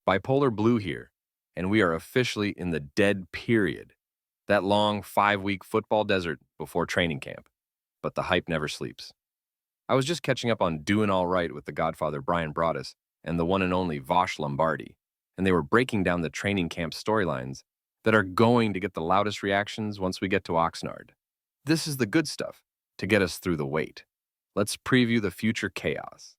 Bipolar Blue here, and we are officially in the dead period, that long 5-week football desert before training camp. But the hype never sleeps. I was just catching up on Doin Alright with the Godfather Brian Broaddus and the one and only Voch Lombardi, and they were breaking down the training camp storylines that are going to get the loudest reactions once we get to Oxnard. This is the good stuff to get us through the wait. Let's preview the future chaos.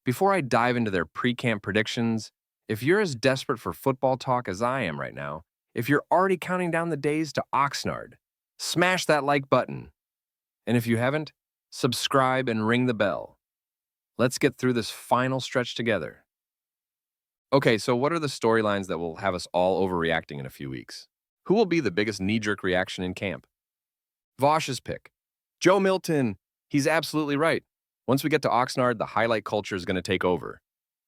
Before I dive into their pre-camp predictions, if you're as desperate for football talk as I am right now, if you're already counting down the days to Oxnard, smash that like button. And if you haven't, subscribe and ring the bell. Let's get through this final stretch together. Okay, so what are the storylines that will have us all overreacting in a few weeks? Who will be the biggest knee-jerk reaction in camp? Voch's pick. Joe Milton. He's absolutely right. Once we get to Oxnard, the highlight culture is going to take over.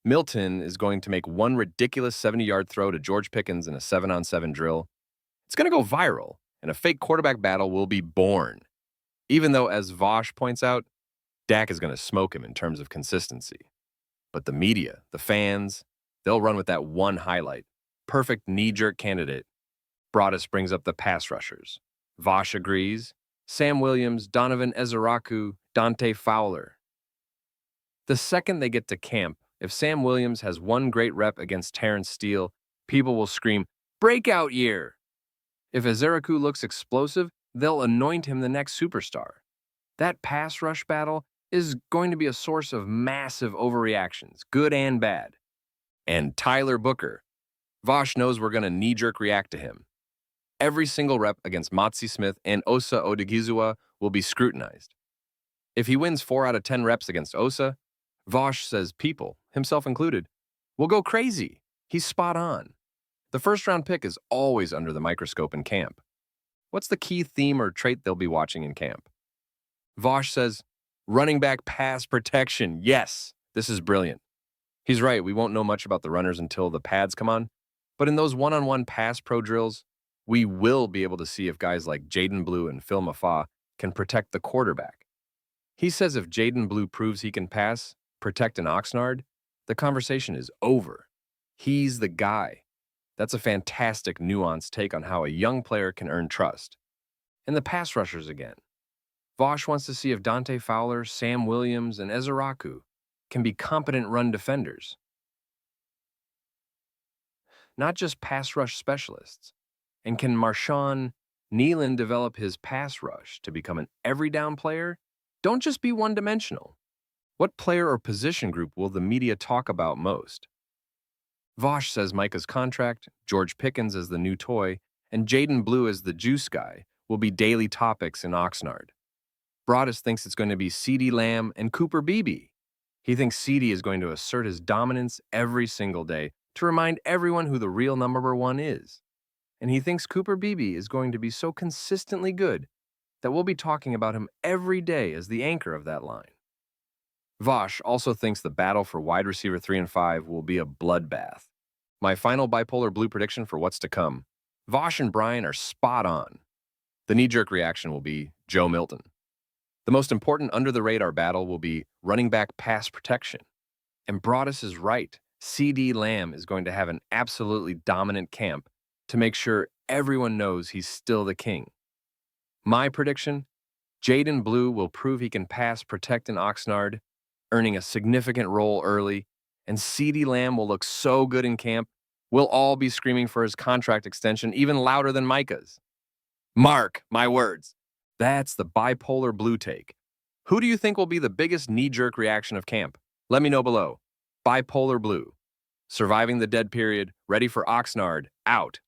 Milton is going to make one ridiculous 70-yard throw to George Pickens in a 7-on-7 drill. It's going to go viral, and a fake quarterback battle will be born. Even though, as Voch points out, Dak is going to smoke him in terms of consistency. But the media, the fans, they'll run with that one highlight. Perfect knee-jerk candidate. Broaddus brings up the pass rushers. Voch agrees. Sam Williams, Donovan Ezeraku, Dante Fowler. The second they get to camp, if Sam Williams has one great rep against Terrence Steele, people will scream, "Breakout year!" If Ezeraku looks explosive, they'll anoint him the next superstar. That pass rush battle is going to be a source of massive overreactions, good and bad. And Tyler Booker. Voch knows we're going to knee-jerk react to him. Every single rep against Motzi Smith and Osa Odigizua will be scrutinized. If he wins 4 out of 10 reps against Osa, Voch says people, himself included, will go crazy. He's spot on. The first-round pick is always under the microscope in camp. What's the key theme or trait they'll be watching in camp? Voch says, running back pass protection. Yes, this is brilliant. He's right, we won't know much about the runners until the pads come on, but in those one-on-one pass pro drills, we will be able to see if guys like Jaden Blue and Phil Mafah can protect the quarterback. He says if Jaden Blue proves he can protect in Oxnard, the conversation is over. He's the guy. That's a fantastic nuanced take on how a young player can earn trust. And the pass rushers again. Voch wants to see if Dante Fowler, Sam Williams, and Ezeraku can be competent run defenders. Not just pass rush specialists. And can Marshawn Nealon develop his pass rush to become an every-down player? Don't just be one-dimensional. What player or position group will the media talk about most? Voch says Micah's contract, George Pickens as the new toy, and Jaden Blue as the juice guy will be daily topics in Oxnard. Broaddus thinks it's going to be CeeDee Lamb and Cooper Beebe. He thinks CeeDee is going to assert his dominance every single day to remind everyone who the real number one is. And he thinks Cooper Beebe is going to be so consistently good that we'll be talking about him every day as the anchor of that line. Voch also thinks the battle for wide receiver 3 and 5 will be a bloodbath. My final Bipolar Blue prediction for what's to come. Voch and Brian are spot on. The knee-jerk reaction will be Joe Milton. The most important under-the-radar battle will be running back pass protection. And Broaddus is right. CeeDee Lamb is going to have an absolutely dominant camp to make sure everyone knows he's still the king. My prediction, Jaden Blue will prove he can pass protect in Oxnard, earning a significant role early, and CeeDee Lamb will look so good in camp, we'll all be screaming for his contract extension even louder than Micah's. Mark my words. That's the Bipolar Blue take. Who do you think will be the biggest knee-jerk reaction of camp? Let me know below. Bipolar Blue. Surviving the dead period, ready for Oxnard, out.